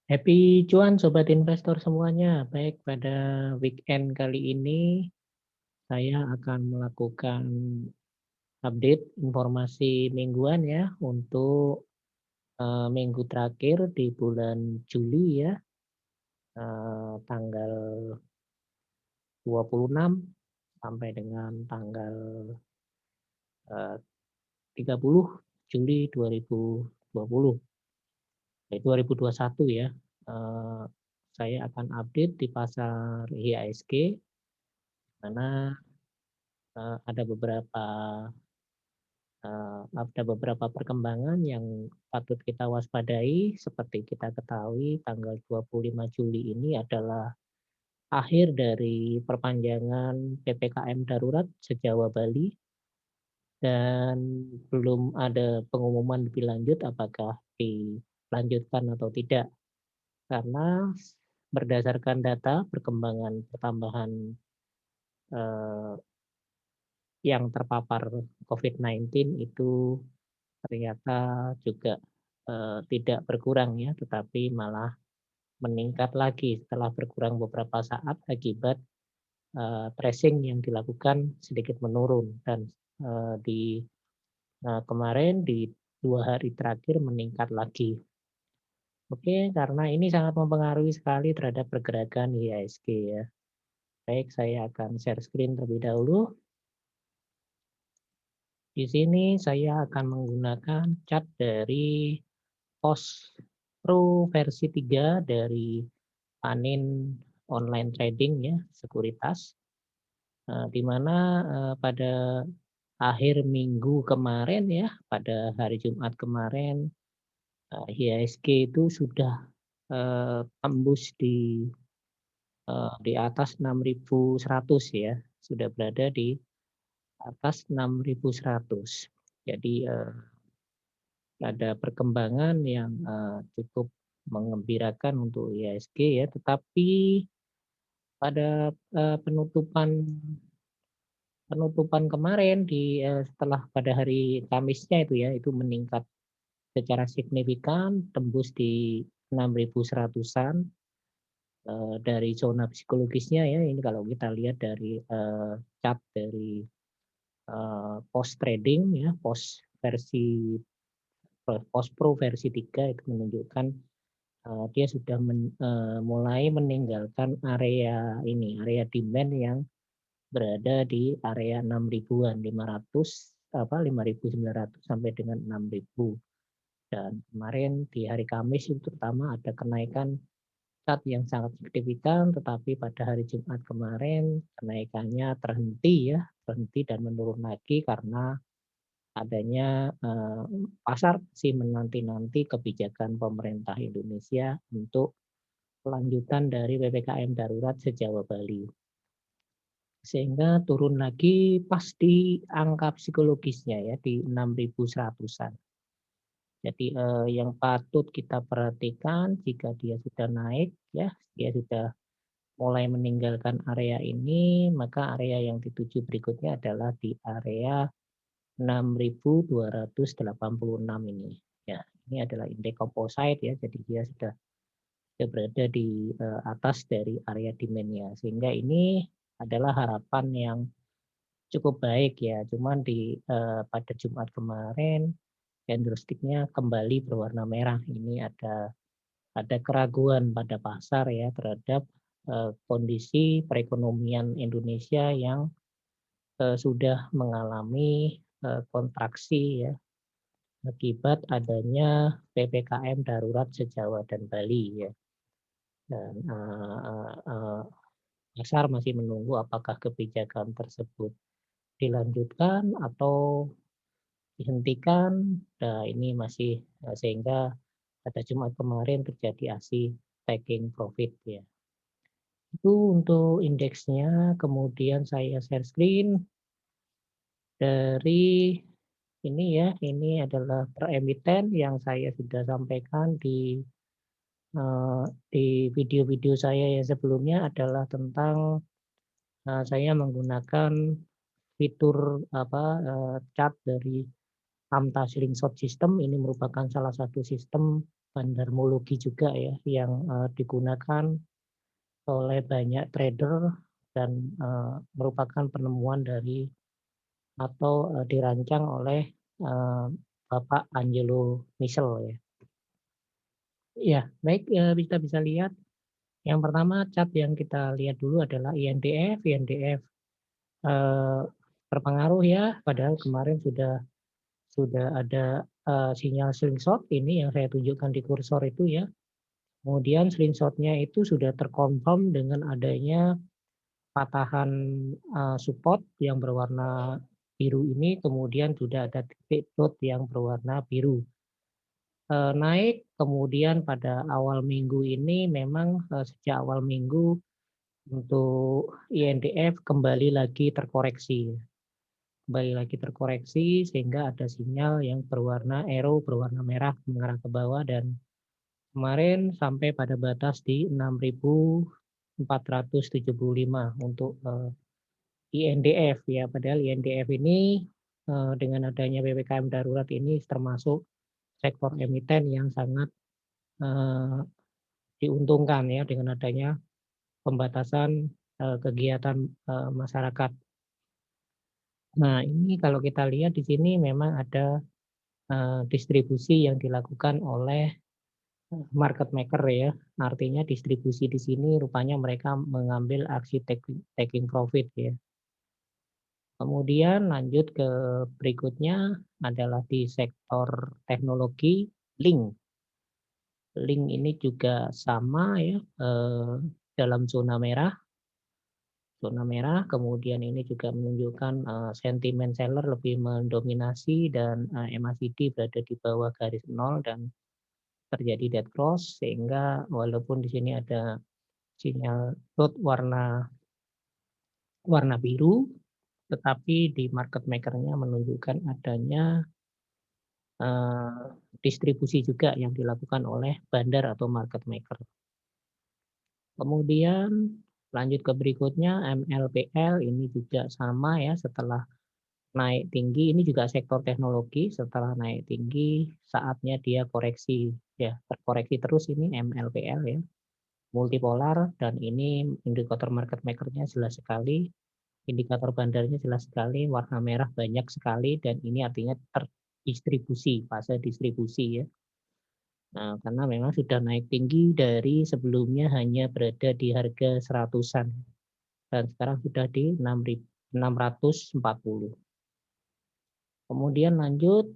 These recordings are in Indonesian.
Happy cuan sobat investor semuanya. Baik, pada weekend kali ini saya akan melakukan update informasi mingguan ya untuk minggu terakhir di bulan Juli ya, tanggal 26 sampai dengan tanggal 30 Juli 2020, 2021 ya. Eh, saya akan update di pasar IHSG, karena ada beberapa perkembangan yang patut kita waspadai. Seperti kita ketahui, tanggal 25 Juli ini adalah akhir dari perpanjangan PPKM darurat se-Jawa Bali, dan belum ada pengumuman lebih lanjut apakah dilanjutkan atau tidak. Karena berdasarkan data perkembangan pertambahan eh, yang terpapar COVID-19 itu ternyata juga tidak berkurang ya, tetapi malah meningkat lagi setelah berkurang beberapa saat akibat tracing yang dilakukan sedikit menurun, dan di kemarin di 2 hari terakhir meningkat lagi. Oke, karena ini sangat mempengaruhi sekali terhadap pergerakan IHSG ya. Baik, saya akan share screen terlebih dahulu. Di sini saya akan menggunakan chart dari Post Pro versi 3 dari Panin Online Trading ya, sekuritas. Di mana pada akhir minggu kemarin ya, pada hari Jumat kemarin, IHSG itu sudah tembus di atas 6.100 ya, sudah berada di atas 6.100. Jadi ada perkembangan yang cukup mengembirakan untuk IHSG ya, tetapi pada penutupan penutupan kemarin setelah pada hari Kamisnya itu ya, itu meningkat secara signifikan tembus di 6.100-an. Dari zona psikologisnya ya, ini kalau kita lihat dari chart dari post trading ya, post pro versi 3 itu menunjukkan dia sudah mulai meninggalkan area demand yang berada di area 6 ribuan, 5.900 sampai dengan 6.000. Dan kemarin di hari Kamis itu terutama ada kenaikan chart yang sangat signifikan, tetapi pada hari Jumat kemarin kenaikannya terhenti dan menurun lagi karena adanya pasar masih menanti-nanti kebijakan pemerintah Indonesia untuk kelanjutan dari PPKM darurat se-Jawa Bali. Sehingga turun lagi pas di angka psikologisnya ya, di 6.100-an. Jadi yang patut kita perhatikan, jika dia sudah naik ya, dia sudah mulai meninggalkan area ini, maka area yang dituju berikutnya adalah di area 6.286 ini. Ya, ini adalah indeks composite ya, jadi dia sudah berada di atas dari area demand-nya. Sehingga ini adalah harapan yang cukup baik ya. Cuman pada Jumat kemarin candlestick-nya kembali berwarna merah. Ini ada keraguan pada pasar ya terhadap kondisi perekonomian Indonesia yang sudah mengalami kontraksi ya, akibat adanya PPKM darurat se-Jawa dan Bali ya. Dan pasar masih menunggu apakah kebijakan tersebut dilanjutkan atau dihentikan. Nah, ini masih sehingga pada Jumat kemarin terjadi aksi taking profit ya. Itu untuk indeksnya. Kemudian saya share screen dari ini ya, ini adalah per emiten yang saya sudah sampaikan di video-video saya yang sebelumnya, adalah tentang saya menggunakan fitur chart dari AMTA Slingshot System. Ini merupakan salah satu sistem bandarmologi juga ya yang digunakan oleh banyak trader dan merupakan penemuan dari atau dirancang oleh Bapak Angelo Michel ya. Ya, baik, kita bisa lihat yang pertama chart yang kita lihat dulu adalah INDF. INDF eh, terpengaruh ya, padahal kemarin sudah ada sinyal slingshot ini yang saya tunjukkan di kursor itu ya. Kemudian slingshotnya itu sudah terkonfirm dengan adanya patahan support yang berwarna biru ini, kemudian sudah ada titik dot yang berwarna biru. Naik, kemudian pada awal minggu ini memang sejak awal minggu untuk INDF kembali lagi terkoreksi. Kembali lagi terkoreksi sehingga ada sinyal yang berwarna arrow berwarna merah mengarah ke bawah dan kemarin sampai pada batas di 6.475 untuk INDF ya. Padahal INDF ini dengan adanya PPKM darurat ini termasuk sektor emiten yang sangat eh, diuntungkan ya dengan adanya pembatasan kegiatan masyarakat. Nah, ini kalau kita lihat di sini memang ada distribusi yang dilakukan oleh market maker ya. Artinya distribusi di sini rupanya mereka mengambil aksi taking profit ya. Kemudian lanjut ke berikutnya adalah di sektor teknologi link. Link ini juga sama ya dalam zona merah, kemudian ini juga menunjukkan sentimen seller lebih mendominasi dan MACD berada di bawah garis nol dan terjadi dead cross sehingga walaupun di sini ada sinyal dot warna biru, tetapi di market maker-nya menunjukkan adanya distribusi juga yang dilakukan oleh bandar atau market maker. Kemudian lanjut ke berikutnya MLPL ini juga sama ya setelah naik tinggi ini juga sektor teknologi setelah naik tinggi saatnya dia koreksi ya terkoreksi terus ini MLPL ya multipolar dan ini indikator market maker-nya jelas sekali indikator bandarnya jelas sekali warna merah banyak sekali dan ini artinya terdistribusi fase distribusi ya. Nah, karena memang sudah naik tinggi dari sebelumnya hanya berada di harga seratusan dan sekarang sudah di 6.640. Kemudian lanjut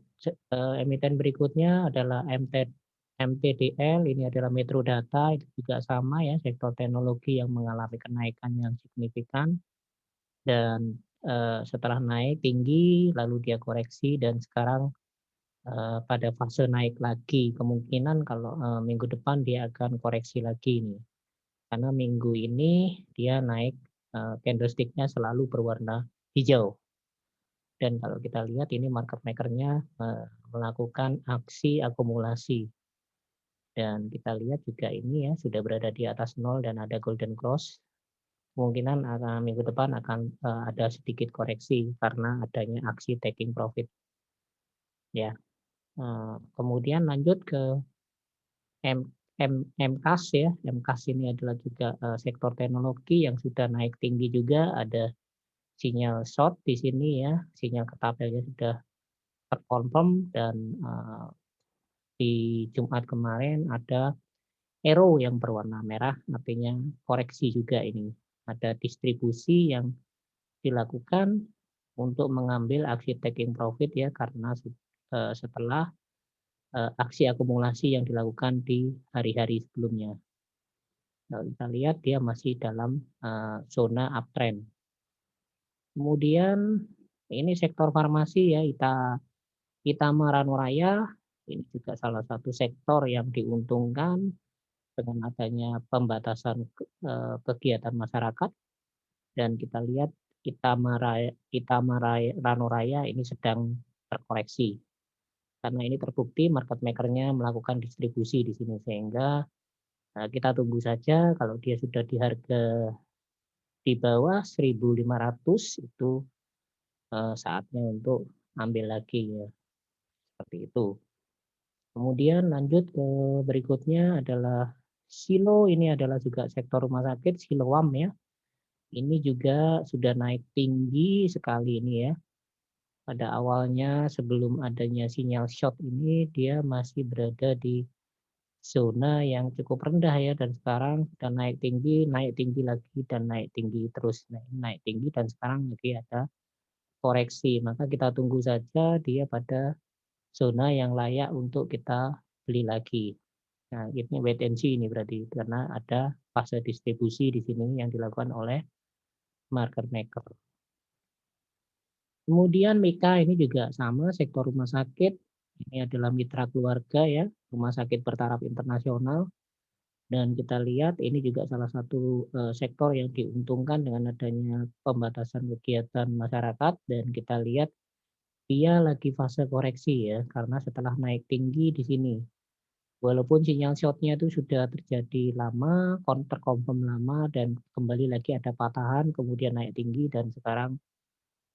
emiten berikutnya adalah MTDL ini adalah Metro Data itu juga sama ya sektor teknologi yang mengalami kenaikan yang signifikan dan setelah naik tinggi lalu dia koreksi dan sekarang pada fase naik lagi kemungkinan kalau minggu depan dia akan koreksi lagi nih karena minggu ini dia naik candlestick-nya selalu berwarna hijau. Dan kalau kita lihat ini market maker-nya melakukan aksi akumulasi. Dan kita lihat juga ini ya sudah berada di atas nol dan ada golden cross. Kemungkinan minggu depan akan ada sedikit koreksi karena adanya aksi taking profit. Ya. Kemudian lanjut ke M, MCAS ya. MCAS ini adalah juga sektor teknologi yang sudah naik tinggi juga ada sinyal short di sini ya, sinyal ketapelnya sudah terkonfirm dan di Jumat kemarin ada arrow yang berwarna merah, artinya koreksi juga ini. Ada distribusi yang dilakukan untuk mengambil aksi taking profit ya karena setelah aksi akumulasi yang dilakukan di hari-hari sebelumnya. Kalau kita lihat dia masih dalam zona uptrend. Kemudian ini sektor farmasi ya, Itama Ranuraya ini juga salah satu sektor yang diuntungkan dengan adanya pembatasan kegiatan masyarakat dan kita lihat Itama Ranuraya ini sedang terkoreksi karena ini terbukti market maker-nya melakukan distribusi di sini sehingga kita tunggu saja kalau dia sudah di harga di bawah 1.500 itu saatnya untuk ambil lagi ya seperti itu. Kemudian lanjut ke berikutnya adalah Silo, ini adalah juga sektor rumah sakit, Siloam ya. Ini juga sudah naik tinggi sekali ini ya. Pada awalnya sebelum adanya sinyal short ini dia masih berada di zona yang cukup rendah ya, dan sekarang sudah naik tinggi lagi dan naik tinggi terus. Nah, naik tinggi dan sekarang lagi ada koreksi. Maka kita tunggu saja dia pada zona yang layak untuk kita beli lagi. Nah, ini wait and see ini berarti karena ada fase distribusi di sini yang dilakukan oleh market maker. Kemudian Mika ini juga sama sektor rumah sakit. Ini adalah mitra keluarga ya, rumah sakit bertaraf internasional. Dan kita lihat ini juga salah satu sektor yang diuntungkan dengan adanya pembatasan kegiatan masyarakat, dan kita lihat dia lagi fase koreksi ya, karena setelah naik tinggi di sini. Walaupun sinyal short-nya itu sudah terjadi lama, terkonfirm lama, dan kembali lagi ada patahan, kemudian naik tinggi dan sekarang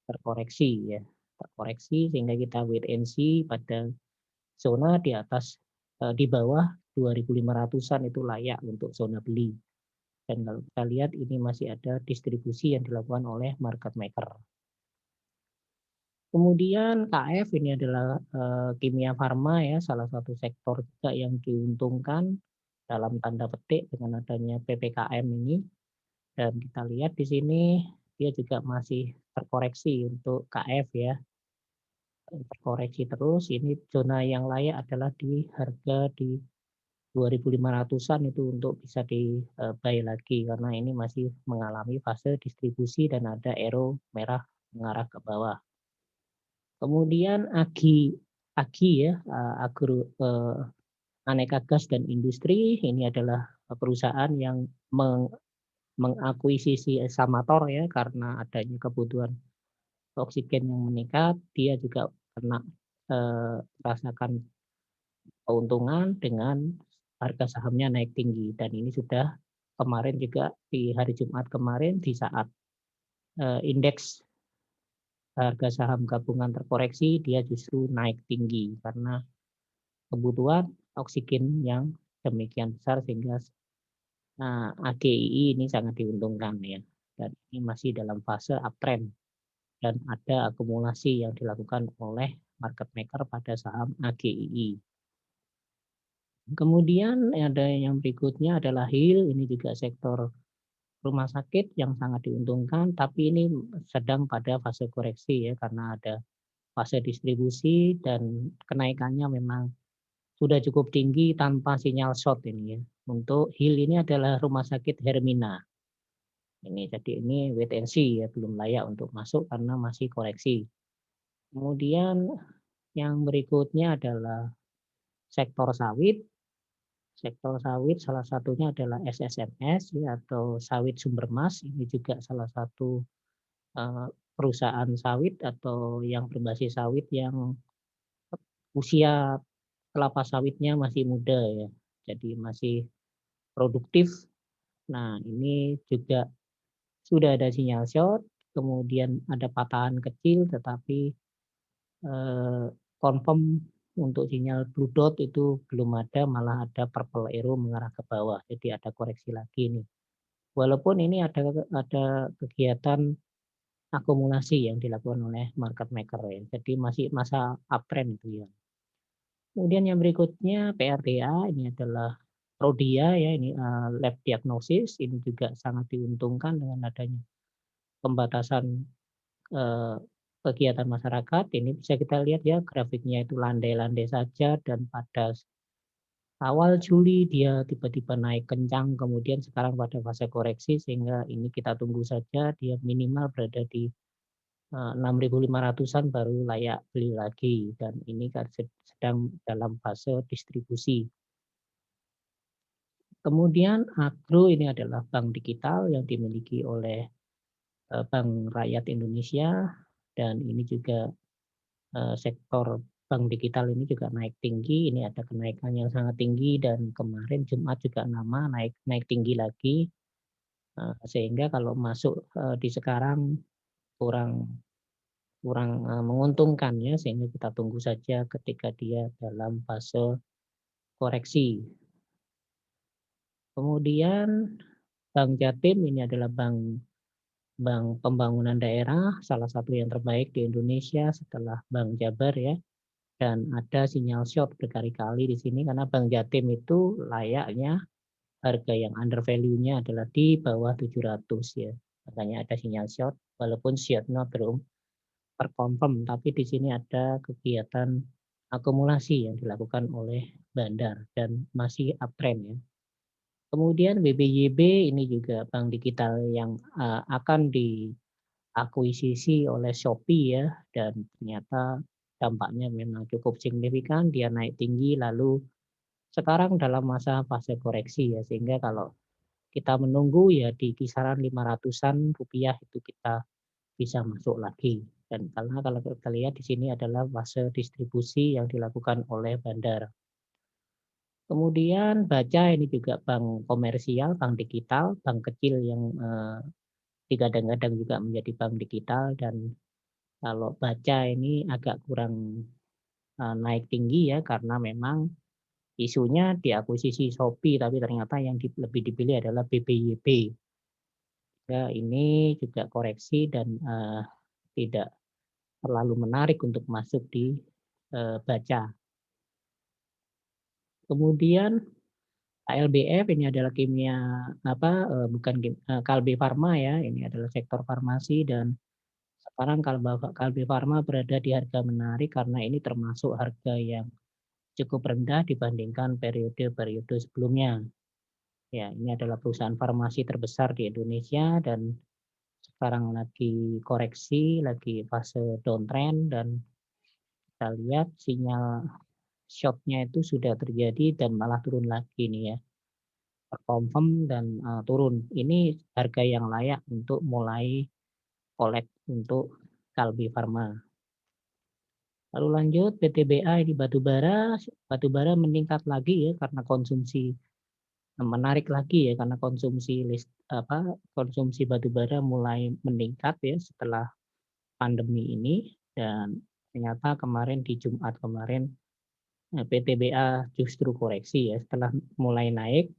terkoreksi ya. Terkoreksi sehingga kita wait and see pada zona di atas di bawah 2.500-an itu layak untuk zona beli. Dan kalau kita lihat ini masih ada distribusi yang dilakukan oleh market maker. Kemudian KF ini adalah kimia farma ya, salah satu sektor juga yang diuntungkan dalam tanda petik dengan adanya PPKM ini. Dan kita lihat di sini dia juga masih terkoreksi untuk KF ya, terkoreksi terus. Ini zona yang layak adalah di harga di 2.500-an itu untuk bisa di buy lagi, karena ini masih mengalami fase distribusi dan ada arrow merah mengarah ke bawah. Kemudian Agi ya, Aneka Gas dan Industri, ini adalah perusahaan yang mengakuisisi Samator ya, karena adanya kebutuhan oksigen yang meningkat, dia juga kena merasakan keuntungan dengan harga sahamnya naik tinggi, dan ini sudah kemarin juga di hari Jumat kemarin di saat indeks harga saham gabungan terkoreksi, dia justru naik tinggi karena kebutuhan oksigen yang demikian besar sehingga AGII ini sangat diuntungkan ya. Dan ini masih dalam fase uptrend dan ada akumulasi yang dilakukan oleh market maker pada saham AGII. Kemudian ada yang berikutnya adalah HIL, ini juga sektor rumah sakit yang sangat diuntungkan, tapi ini sedang pada fase koreksi ya, karena ada fase distribusi dan kenaikannya memang sudah cukup tinggi tanpa sinyal short ini ya. Untuk HIL ini adalah rumah sakit Hermina. Ini jadi ini wait and see ya, belum layak untuk masuk karena masih koreksi. Kemudian yang berikutnya adalah sektor sawit. Sektor sawit salah satunya adalah SSMS ya, atau sawit sumber mas. Ini juga salah satu perusahaan sawit atau yang berbasis sawit yang usia kelapa sawitnya masih muda ya. Jadi masih produktif. Nah, ini juga sudah ada sinyal short, kemudian ada patahan kecil tetapi eh, confirm untuk sinyal blue dot itu belum ada, malah ada purple arrow mengarah ke bawah. Jadi ada koreksi lagi nih. Walaupun ini ada kegiatan akumulasi yang dilakukan oleh market maker ya. Jadi masih masa uptrend itu ya. Kemudian yang berikutnya PRDA, ini adalah Prodia ya, ini lab diagnosis, ini juga sangat diuntungkan dengan adanya pembatasan eh, kegiatan masyarakat. Ini bisa kita lihat ya, grafiknya itu landai-landai saja, dan pada awal Juli dia tiba-tiba naik kencang, kemudian sekarang pada fase koreksi, sehingga ini kita tunggu saja dia minimal berada di 6.500-an baru layak beli lagi, dan ini kan sedang dalam fase distribusi. Kemudian Agro ini adalah bank digital yang dimiliki oleh Bank Rakyat Indonesia, dan ini juga sektor bank digital ini juga naik tinggi. Ini ada kenaikan yang sangat tinggi dan kemarin Jumat juga nama naik naik tinggi lagi, sehingga kalau masuk di sekarang kurang kurang, menguntungkan ya, sehingga kita tunggu saja ketika dia dalam fase koreksi. Kemudian Bank Jatim ini adalah bank bank pembangunan daerah, salah satu yang terbaik di Indonesia setelah Bank Jabar ya, dan ada sinyal short berkali-kali di sini karena Bank Jatim itu layaknya harga yang under value-nya adalah di bawah 700 ya. Makanya ada sinyal short walaupun short-nya belum terkonfirm, tapi di sini ada kegiatan akumulasi yang dilakukan oleh Bandar dan masih uptrend ya. Kemudian BBYB ini juga bank digital yang, akan diakuisisi oleh Shopee ya, dan ternyata dampaknya memang cukup signifikan, dia naik tinggi lalu sekarang dalam masa fase koreksi ya, sehingga kalau kita menunggu ya di kisaran Rp500-an itu kita bisa masuk lagi. Dan karena kalau kita lihat di sini adalah fase distribusi yang dilakukan oleh Bandar. Kemudian Baca ini juga bank komersial, bank digital, bank kecil yang, digadang-gadang juga menjadi bank digital dan kalau Baca ini agak kurang, naik tinggi ya karena memang isunya diakuisisi Shopee tapi ternyata yang lebih dipilih adalah BBYB. Ya ini juga koreksi dan, tidak terlalu menarik untuk masuk di, Baca. Kemudian KLBF ini adalah kimia apa, bukan Kalbe Farma ya, ini adalah sektor farmasi dan sekarang Kalbe Farma berada di harga menarik karena ini termasuk harga yang cukup rendah dibandingkan periode-periode sebelumnya. Ya, ini adalah perusahaan farmasi terbesar di Indonesia dan sekarang lagi koreksi, lagi fase downtrend dan kita lihat sinyal short-nya itu sudah terjadi dan malah turun lagi nih ya. Terkonfirm dan, turun. Ini harga yang layak untuk mulai collect untuk Kalbe Farma. Lalu lanjut PTBA ini batubara meningkat lagi ya karena konsumsi menarik lagi ya karena konsumsi batubara mulai meningkat ya setelah pandemi ini dan ternyata kemarin di Jumat kemarin, PTBA justru koreksi ya setelah mulai naik,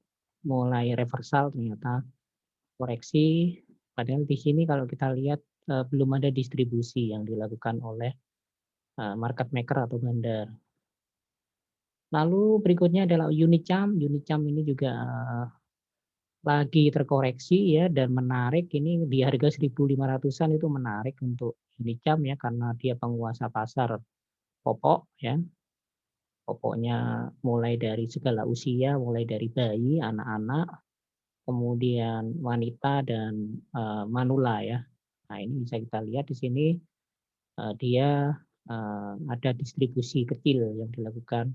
mulai reversal ternyata koreksi, padahal di sini kalau kita lihat, belum ada distribusi yang dilakukan oleh, market maker atau bandar. Lalu berikutnya adalah Unicam, Unicam ini juga, lagi terkoreksi ya dan menarik ini di harga 1.500-an itu menarik untuk Unicam ya karena dia penguasa pasar popok ya, popoknya mulai dari segala usia, mulai dari bayi, anak-anak, kemudian wanita dan, manula ya. Nah ini bisa kita lihat di sini dia, ada distribusi kecil yang dilakukan,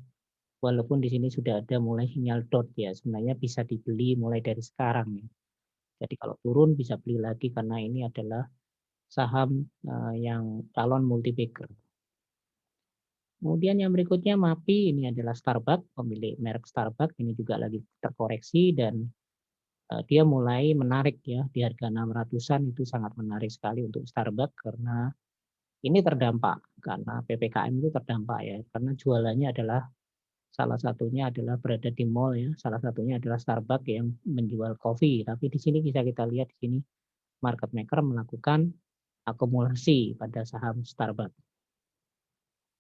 walaupun di sini sudah ada mulai sinyal dot ya, sebenarnya bisa dibeli mulai dari sekarang ya. Jadi kalau turun bisa beli lagi karena ini adalah saham, yang calon multi bagger. Kemudian yang berikutnya MAPI, ini adalah Starbucks, pemilik merek Starbucks, ini juga lagi terkoreksi dan, dia mulai menarik ya, di harga 600-an itu sangat menarik sekali untuk Starbucks karena ini terdampak karena PPKM itu terdampak ya, karena jualannya adalah salah satunya adalah berada di mall ya, salah satunya adalah Starbucks yang menjual kopi. Tapi di sini bisa kita lihat di sini market maker melakukan akumulasi pada saham Starbucks.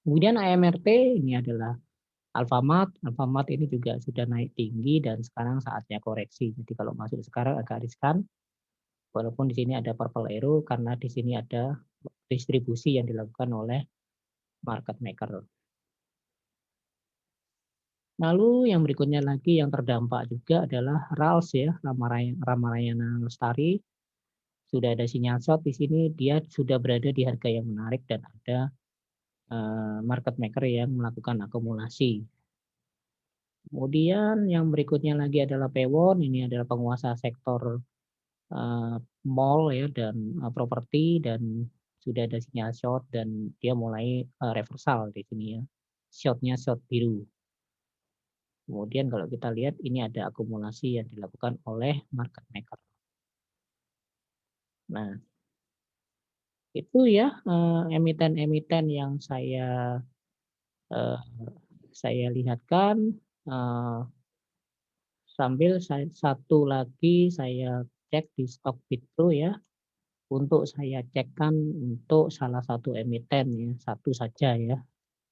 Kemudian AMRT ini adalah Alfamart. Alfamart ini juga sudah naik tinggi dan sekarang saatnya koreksi. Jadi kalau masuk sekarang agak riskan, walaupun di sini ada purple arrow karena di sini ada distribusi yang dilakukan oleh market maker. Lalu yang berikutnya lagi yang terdampak juga adalah RALS ya, Ramayana Lestari. Sudah ada sinyal short di sini, dia sudah berada di harga yang menarik dan ada market maker yang melakukan akumulasi. Kemudian yang berikutnya lagi adalah Pewon, ini adalah penguasa sektor mall ya dan properti dan sudah ada sinyal short dan dia mulai reversal di sini ya. Shortnya short biru. Kemudian kalau kita lihat ini ada akumulasi yang dilakukan oleh market maker. Nah, Itu ya, emiten-emiten yang eee, saya lihatkan, eee, sambil satu lagi saya cek di Stockbitro ya, untuk saya cekkan untuk salah satu emiten ya, satu saja ya.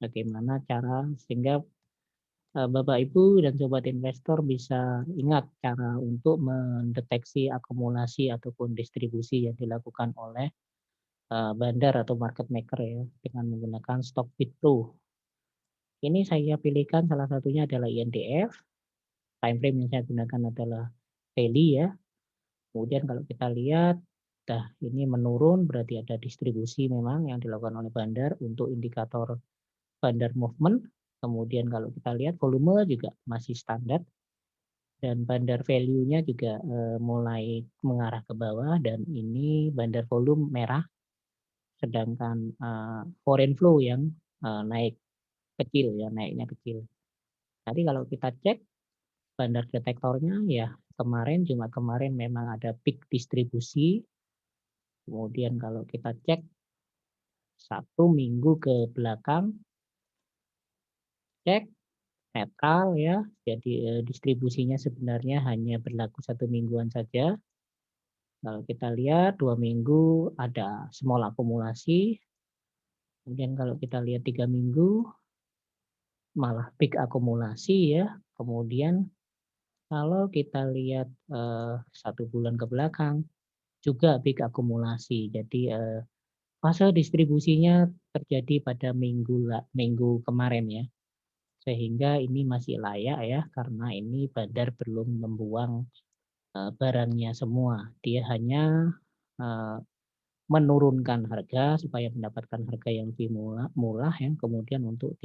Bagaimana cara sehingga, Bapak Ibu dan sobat investor bisa ingat cara untuk mendeteksi akumulasi ataupun distribusi yang dilakukan oleh, bandar atau market maker ya, dengan menggunakan Stockbitro. Ini saya pilihkan salah satunya adalah INDF, time frame yang saya gunakan adalah daily ya. Kemudian kalau kita lihat, dah ini menurun berarti ada distribusi memang yang dilakukan oleh bandar untuk indikator bandar movement. Kemudian kalau kita lihat volume juga masih standar dan bandar value-nya juga, mulai mengarah ke bawah dan ini bandar volume merah, sedangkan, foreign flow yang, naik kecil ya, naiknya kecil. Tadi kalau kita cek bandar detektornya ya kemarin, Jumat kemarin memang ada peak distribusi, kemudian kalau kita cek 1 minggu ke belakang, cek netral ya, jadi, distribusinya sebenarnya hanya berlaku 1 mingguan saja. Kalau kita lihat 2 minggu ada small akumulasi, kemudian kalau kita lihat 3 minggu malah peak akumulasi ya. Kemudian kalau kita lihat, 1 bulan ke belakang juga peak akumulasi. Jadi, fase distribusinya terjadi pada minggu kemarin ya, sehingga ini masih layak ya, karena ini bandar belum membuang, barangnya semua. Dia hanya, eee, menurunkan harga supaya mendapatkan harga yang lebih murah ya, kemudian untuk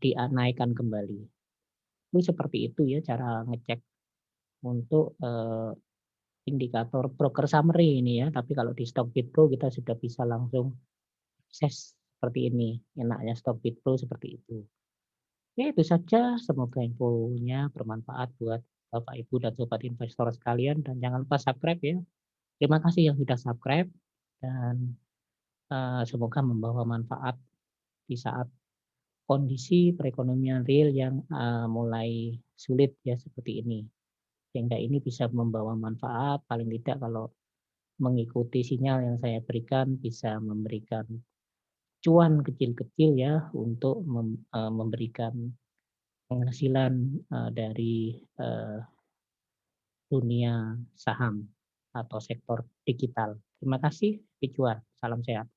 dinaikkan kembali. Itu seperti itu ya cara ngecek untuk, indikator broker summary ini ya, tapi kalau di Stockbit Pro kita sudah bisa langsung akses seperti ini, enaknya Stockbit Pro seperti itu. Ya itu saja, semoga infonya bermanfaat buat Bapak, Ibu, dan sobat investor sekalian dan jangan lupa subscribe ya. Terima kasih yang sudah subscribe dan, semoga membawa manfaat di saat kondisi perekonomian real yang, mulai sulit ya seperti ini. Sehingga ini bisa membawa manfaat paling tidak kalau mengikuti sinyal yang saya berikan bisa memberikan cuan kecil-kecil ya untuk memberikan penghasilan, dari, dunia saham atau sektor digital. Terima kasih, Picuan. Salam sehat.